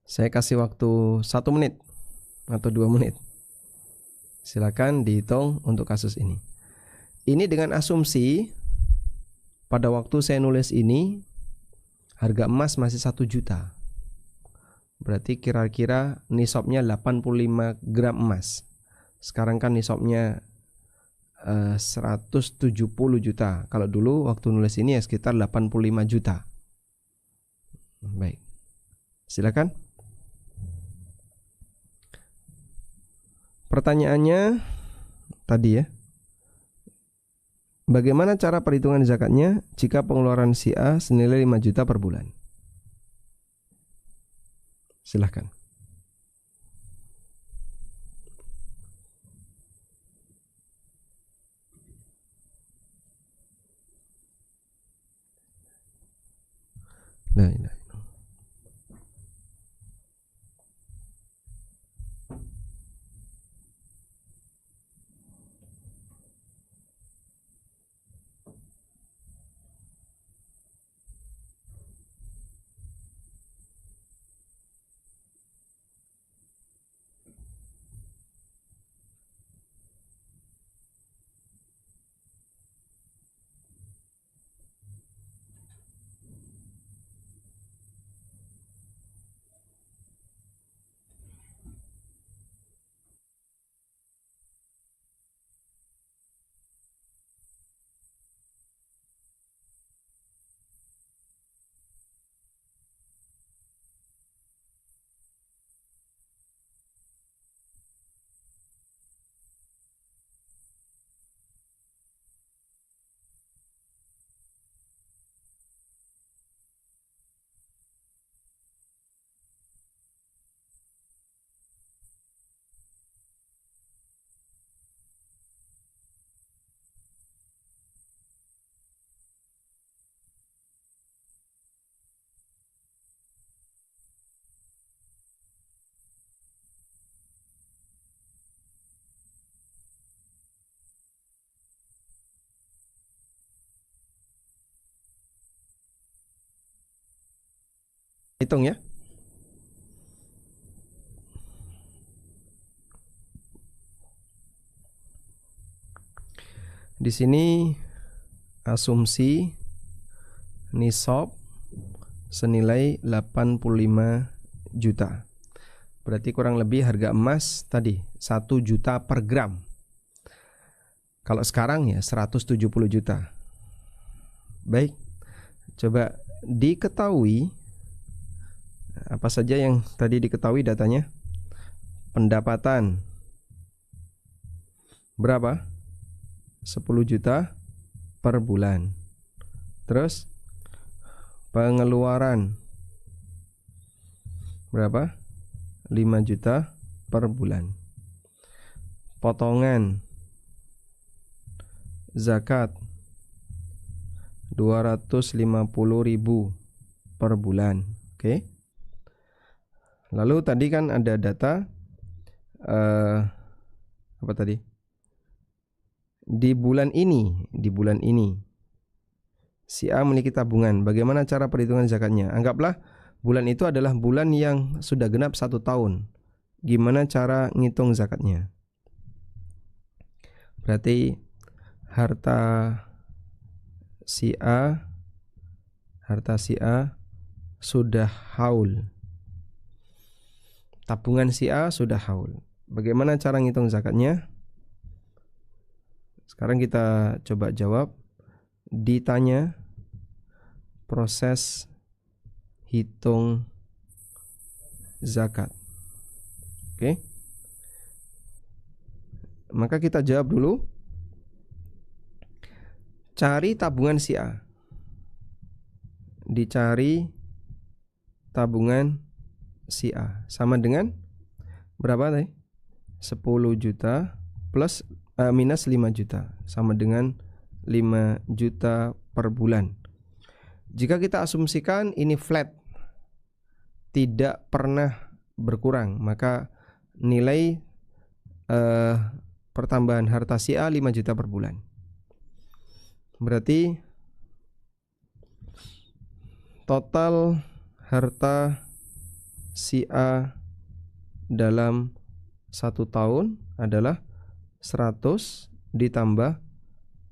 Saya kasih waktu 1 menit atau 2 menit. Silakan dihitung untuk kasus ini. Ini dengan asumsi pada waktu saya nulis ini harga emas masih 1 juta. Berarti kira-kira nisabnya 85 gram emas. Sekarang kan nisabnya 170 juta. Kalau dulu waktu nulis ini ya sekitar 85 juta. Baik. Silakan. Pertanyaannya tadi ya. Bagaimana cara perhitungan zakatnya jika pengeluaran si A senilai 5 juta per bulan? Silahkan. Nah. Hitung ya. Di sini asumsi nisab senilai 85 juta. Berarti kurang lebih harga emas tadi 1 juta per gram. Kalau sekarang ya 170 juta. Baik, coba diketahui apa saja yang tadi diketahui datanya. Pendapatan berapa? 10 juta per bulan. Terus pengeluaran berapa? 5 juta per bulan. Potongan zakat 250.000 per bulan. Oke. Lalu tadi kan ada data apa tadi? Di bulan ini si A memiliki tabungan. Bagaimana cara perhitungan zakatnya? Anggaplah bulan itu adalah bulan yang sudah genap 1 tahun. Gimana cara ngitung zakatnya? Berarti harta si A sudah haul. Tabungan si A sudah haul. Bagaimana cara ngitung zakatnya? Sekarang kita coba jawab. Ditanya proses hitung zakat. Oke. Maka kita jawab dulu. Cari tabungan si A. Dicari tabungan si A. Sama dengan berapa tadi? 10 juta plus minus 5 juta. Sama dengan 5 juta per bulan. Jika kita asumsikan ini flat, tidak pernah berkurang, maka nilai pertambahan harta si A 5 juta per bulan. Berarti total harta si A dalam 1 tahun adalah 100 ditambah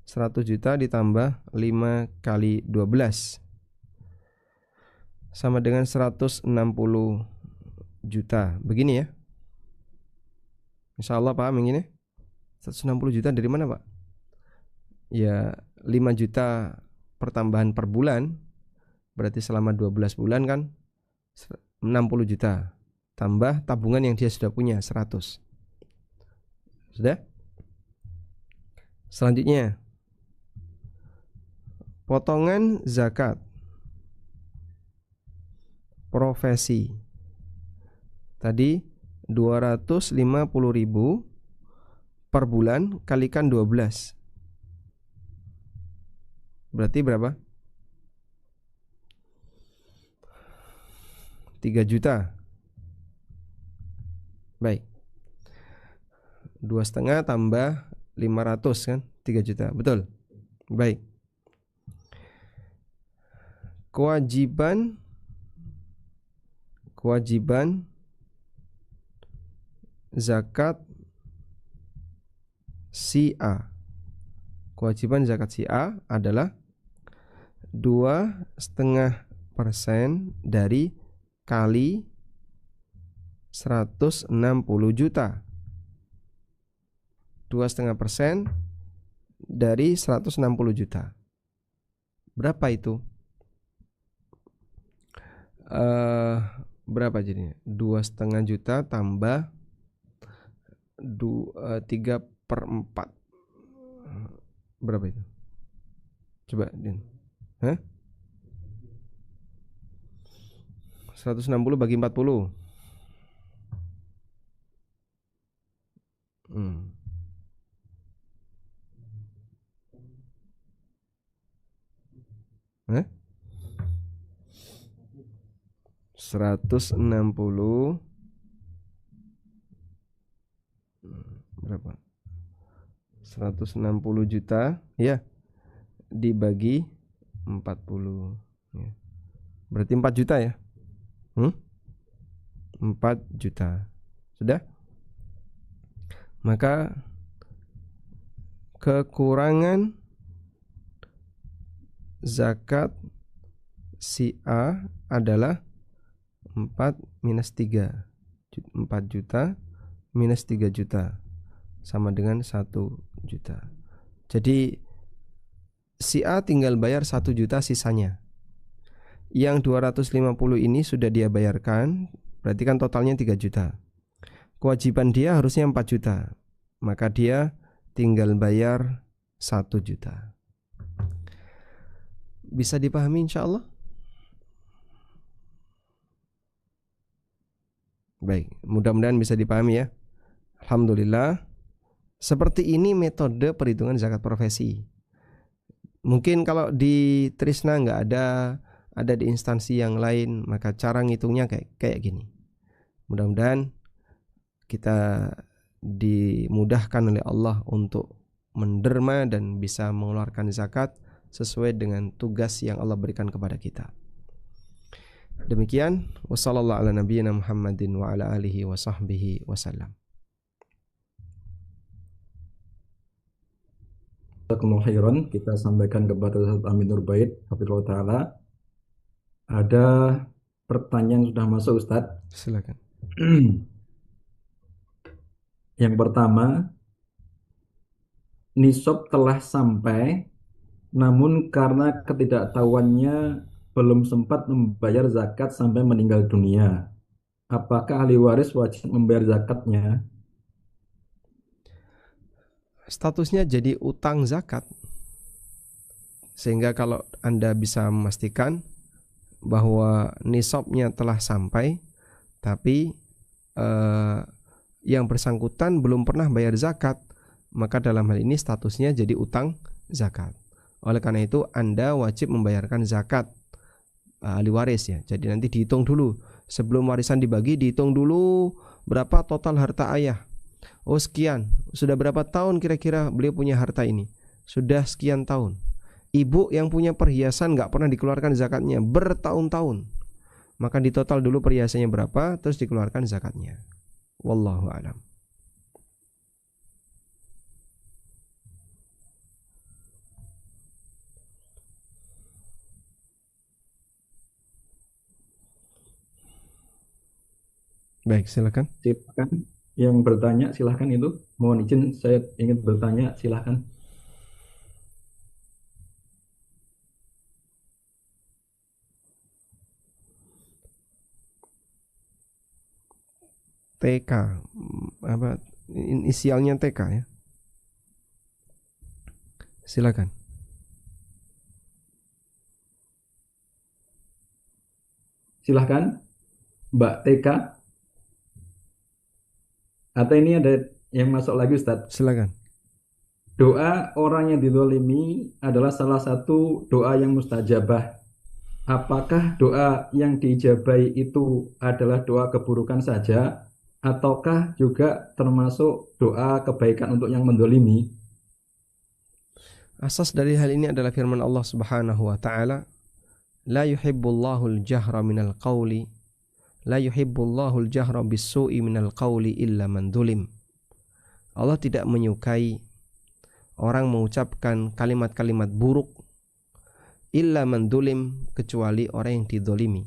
100 juta ditambah 5 kali 12 sama dengan 160 juta. Begini ya. Insyaallah paham yang ini? 160 juta dari mana Pak? Ya 5 juta pertambahan per bulan. Berarti selama 12 bulan kan 60 juta. Tambah tabungan yang dia sudah punya 100. Sudah? Selanjutnya potongan zakat profesi. Tadi 250.000 per bulan kalikan 12. Berarti berapa? 3 juta. Baik. 2,5 tambah 500 kan? 3 juta. Betul. Baik. Kewajiban zakat si A. Kewajiban zakat si A adalah 2,5% dari kali 160 juta. 2,5% dari 160 juta. Berapa itu? Berapa jadinya? 2,5 juta tambah 3/4. Berapa itu? Coba Din. 160 bagi 40. Hah? 160 berapa? 160 juta ya dibagi 40 ya. Berarti 4 juta ya. 4 juta. Sudah? Maka kekurangan zakat si A adalah 4 minus 3. 4 juta minus 3 juta sama dengan 1 juta. Jadi si A tinggal bayar 1 juta sisanya. Yang 250 ini sudah dia bayarkan, berarti kan totalnya 3 juta. Kewajiban dia harusnya 4 juta. Maka dia tinggal bayar 1 juta. Bisa dipahami insya Allah? Baik, mudah-mudahan bisa dipahami ya. Alhamdulillah. Seperti ini metode perhitungan zakat profesi. Mungkin kalau di Trisna nggak ada di instansi yang lain, maka cara ngitungnya kayak gini. Mudah-mudahan kita dimudahkan oleh Allah untuk menderma dan bisa mengeluarkan zakat sesuai dengan tugas yang Allah berikan kepada kita. Demikian, wassallallahu ala nabiyyina Muhammadin wa ala alihi wa sahbihi wasallam. Khairan, kita sampaikan kepada Ustaz Amin Nur Bait hafizahullah taala. Ada pertanyaan sudah masuk Ustaz. Silakan. Yang pertama, nisab telah sampai, namun karena ketidaktahuannya belum sempat membayar zakat sampai meninggal dunia. Apakah ahli waris wajib membayar zakatnya? Statusnya jadi utang zakat. Sehingga kalau Anda bisa memastikan bahwa nisabnya telah sampai, tapi yang bersangkutan belum pernah bayar zakat, maka dalam hal ini statusnya jadi utang zakat. Oleh karena itu Anda wajib membayarkan zakat ahli waris ya. Jadi nanti dihitung dulu, sebelum warisan dibagi dihitung dulu berapa total harta ayah. Oh sekian, sudah berapa tahun kira-kira beliau punya harta ini? Sudah sekian tahun. Ibu yang punya perhiasan nggak pernah dikeluarkan zakatnya bertahun-tahun, maka ditotal dulu perhiasannya berapa, terus dikeluarkan zakatnya. Wallahu a'lam. Baik, silakan. Silakan yang bertanya, silakan itu. Mohon izin, saya ingin bertanya, silakan. TK, apa inisialnya TK ya? Silakan. Silakan, Mbak TK. Atau ini ada yang masuk lagi Ustadz. Silakan. Doa orang yang dizalimi adalah salah satu doa yang mustajabah. Apakah doa yang diijabahi itu adalah doa keburukan saja, ataukah juga termasuk doa kebaikan untuk yang menzalimi? Asas dari hal ini adalah firman Allah Subhanahu wa taala, la yuhibbullahu al-jahra minal qawli la yuhibbullahu al-jahra bis-su'i minal qawli illa man dhulim. Allah tidak menyukai orang mengucapkan kalimat-kalimat buruk illa man dhulim, kecuali orang yang didolimi.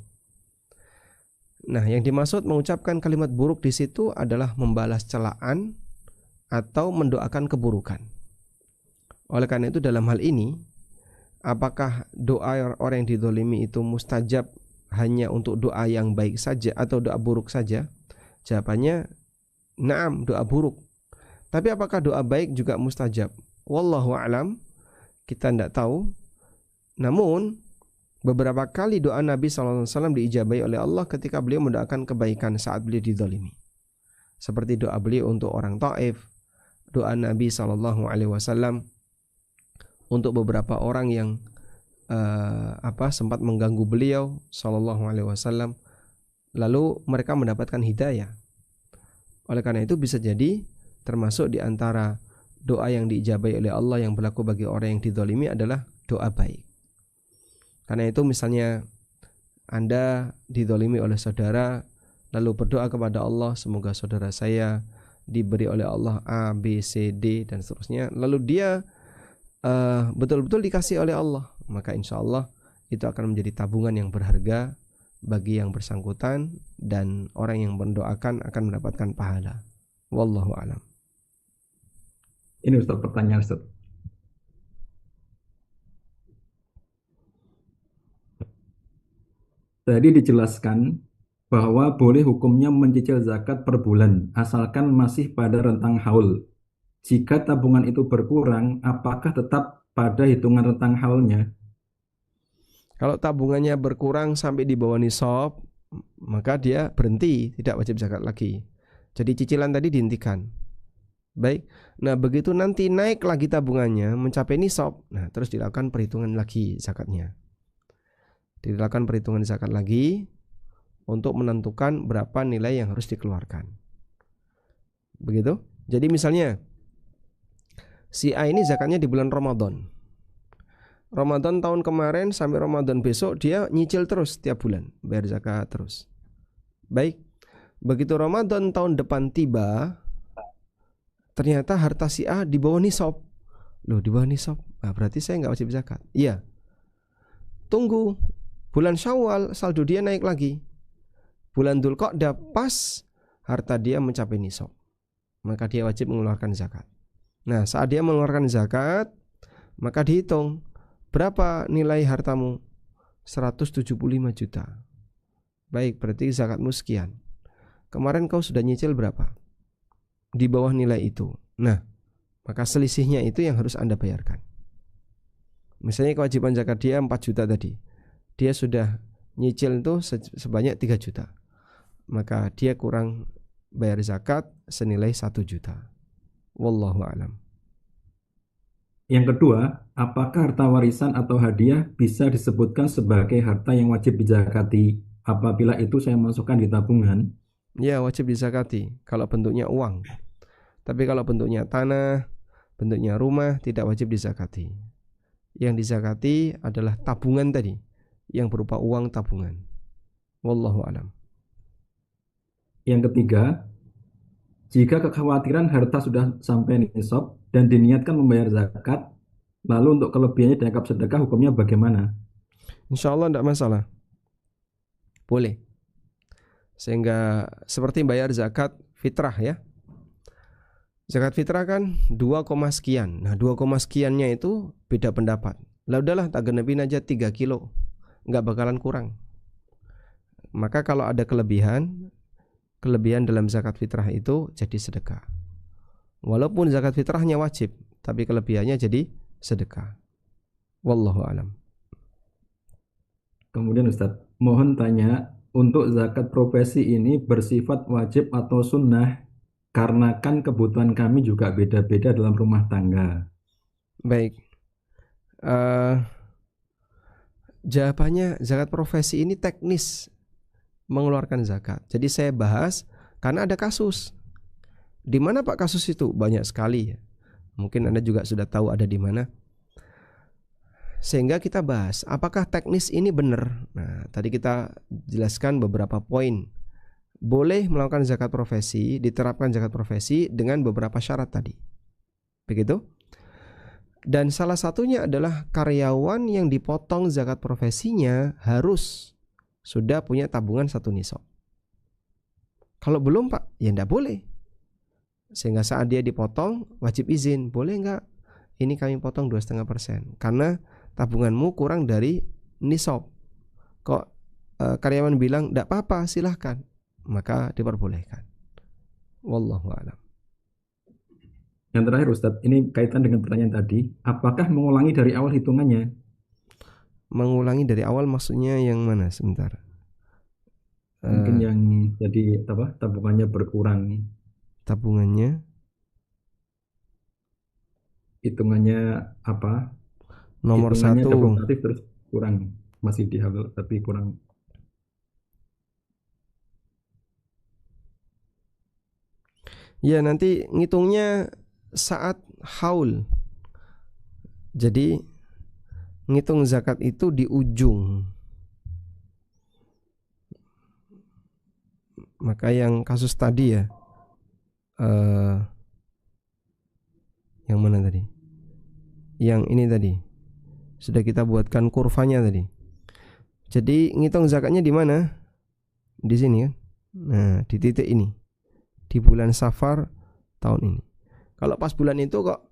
Nah, yang dimaksud mengucapkan kalimat buruk di situ adalah membalas celaan atau mendoakan keburukan. Oleh karena itu dalam hal ini, apakah doa orang yang didolimi itu mustajab hanya untuk doa yang baik saja atau doa buruk saja? Jawabannya na'am, doa buruk. Tapi apakah doa baik juga mustajab? Wallahu a'lam, kita tidak tahu. Namun beberapa kali doa Nabi SAW diijabahi oleh Allah ketika beliau mendoakan kebaikan saat beliau dizalimi. Seperti doa beliau untuk orang Taif, doa Nabi SAW untuk beberapa orang yang sempat mengganggu beliau SAW, lalu mereka mendapatkan hidayah. Oleh karena itu bisa jadi termasuk di antara doa yang diijabahi oleh Allah yang berlaku bagi orang yang dizalimi adalah doa baik. Karena itu misalnya Anda didolimi oleh saudara, lalu berdoa kepada Allah, semoga saudara saya diberi oleh Allah A, B, C, D dan seterusnya, lalu dia betul-betul dikasih oleh Allah, maka insya Allah itu akan menjadi tabungan yang berharga bagi yang bersangkutan, dan orang yang mendoakan akan mendapatkan pahala. Wallahu a'lam. Ini Ustaz pertanyaan Ustaz. Tadi dijelaskan bahwa boleh hukumnya mencicil zakat per bulan asalkan masih pada rentang haul. Jika tabungan itu berkurang, apakah tetap pada hitungan rentang haulnya? Kalau tabungannya berkurang sampai di bawah nisab, maka dia berhenti, tidak wajib zakat lagi. Jadi cicilan tadi dihentikan. Baik. Nah, begitu nanti naik lagi tabungannya mencapai nisab, nah terus dilakukan perhitungan lagi zakatnya. Dilakukan perhitungan zakat lagi untuk menentukan berapa nilai yang harus dikeluarkan. Begitu. Jadi misalnya si A ini zakatnya di bulan Ramadan. Ramadan tahun kemarin sampai Ramadan besok dia nyicil terus tiap bulan, bayar zakat terus. Baik. Begitu Ramadan tahun depan tiba, ternyata harta si A di bawah nisab. Loh, di bawah nisab. Nah, berarti saya nggak wajib zakat. Iya. Tunggu bulan Syawal saldo dia naik lagi. Bulan Dzulqa'dah pas harta dia mencapai nisab, maka dia wajib mengeluarkan zakat. Nah, saat dia mengeluarkan zakat, maka dihitung berapa nilai hartamu? 175 juta. Baik, berarti zakatmu sekian. Kemarin kau sudah nyicil berapa? Di bawah nilai itu. Nah, maka selisihnya itu yang harus Anda bayarkan. Misalnya kewajiban zakat dia 4 juta tadi, dia sudah nyicil itu sebanyak 3 juta, maka dia kurang bayar zakat senilai 1 juta. Wallahu a'lam. Yang kedua, apakah harta warisan atau hadiah bisa disebutkan sebagai harta yang wajib dizakati apabila itu saya masukkan di tabungan? Ya, wajib dizakati kalau bentuknya uang. Tapi kalau bentuknya tanah, bentuknya rumah, tidak wajib dizakati. Yang dizakati adalah tabungan tadi, yang berupa uang tabungan. Wallahu a'lam. Yang ketiga, jika kekhawatiran harta sudah sampai nisab dan diniatkan membayar zakat, lalu untuk kelebihannya dianggap sedekah, hukumnya bagaimana? Insya Allah tidak masalah, boleh. Sehingga seperti bayar zakat fitrah ya. Zakat fitrah kan 2, sekian. Nah 2, sekiannya itu beda pendapat. Lah udahlah tak genepin aja 3 kilo, nggak bakalan kurang. Maka kalau ada kelebihan dalam zakat fitrah itu jadi sedekah. Walaupun zakat fitrahnya wajib, tapi kelebihannya jadi sedekah. Wallahu a'lam. Kemudian Ustadz, mohon tanya, untuk zakat profesi ini bersifat wajib atau sunnah? Karena kan kebutuhan kami juga beda-beda dalam rumah tangga. Baik. Jawabannya, zakat profesi ini teknis mengeluarkan zakat. Jadi saya bahas karena ada kasus. Di mana Pak kasus itu? Banyak sekali ya. Mungkin Anda juga sudah tahu ada di mana. Sehingga kita bahas apakah teknis ini benar. Nah, tadi kita jelaskan beberapa poin. Boleh melakukan zakat profesi, diterapkan zakat profesi dengan beberapa syarat tadi. Begitu? Dan salah satunya adalah karyawan yang dipotong zakat profesinya harus sudah punya tabungan 1 nisab. Kalau belum Pak, ya enggak boleh. Sehingga saat dia dipotong wajib izin, boleh enggak? Ini kami potong 2,5%. Karena tabunganmu kurang dari nisab. Kok karyawan bilang enggak apa-apa, silahkan, maka diperbolehkan. Wallahu a'lam. Yang terakhir Ustadz, ini kaitan dengan pertanyaan tadi, apakah mengulangi dari awal hitungannya? Mengulangi dari awal maksudnya yang mana? Sebentar. Mungkin yang jadi apa? Tabungannya berkurang. Tabungannya? Hitungannya apa? Nomor Hitungannya 1. double aktif terus kurang, masih di haul tapi kurang. Ya, nanti ngitungnya saat haul. Jadi ngitung zakat itu di ujung. Maka yang kasus tadi ya, yang mana tadi? Yang ini tadi sudah kita buatkan kurvanya tadi. Jadi ngitung zakatnya di mana? Di sini kan. Nah, di titik ini. Di bulan Safar tahun ini. Kalau pas bulan itu kok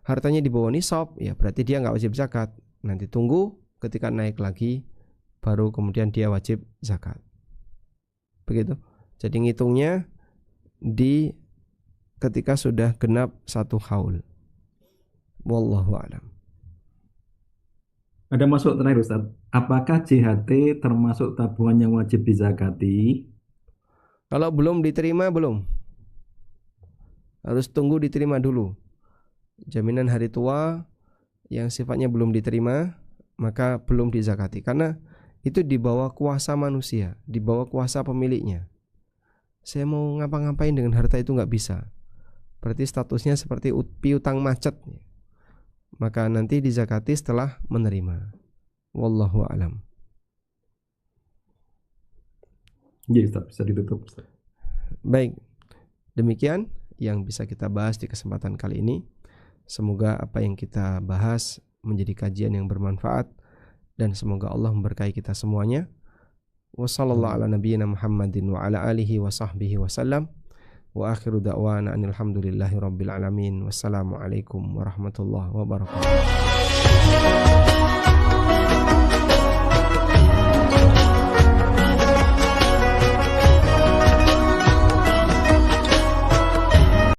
hartanya di bawah nisab, ya berarti dia nggak wajib zakat. Nanti tunggu ketika naik lagi, baru kemudian dia wajib zakat. Begitu. Jadi ngitungnya di ketika sudah genap 1 haul. Wallahu a'lam. Ada masuk terakhir Ustaz. Apakah JHT termasuk tabungan yang wajib dizakati? Kalau belum diterima, belum. Harus tunggu diterima dulu. Jaminan hari tua yang sifatnya belum diterima, maka belum dizakati. Karena itu di bawah kuasa manusia, di bawah kuasa pemiliknya. Saya mau ngapa-ngapain dengan harta itu nggak bisa. Berarti statusnya seperti piutang macet. Maka nanti dizakati setelah menerima. Wallahu a'lam. Iya Ustaz, bisa ditutup Ustaz. Baik, demikian yang bisa kita bahas di kesempatan kali ini. Semoga apa yang kita bahas menjadi kajian yang bermanfaat, dan semoga Allah memberkahi kita semuanya. Wassallallahu ala nabiyyina Muhammadin wa ala alihi wa sahbihi wasallam. Wa akhiru da'wana alhamdulillahi rabbil alamin. Wassalamualaikum warahmatullahi wabarakatuh.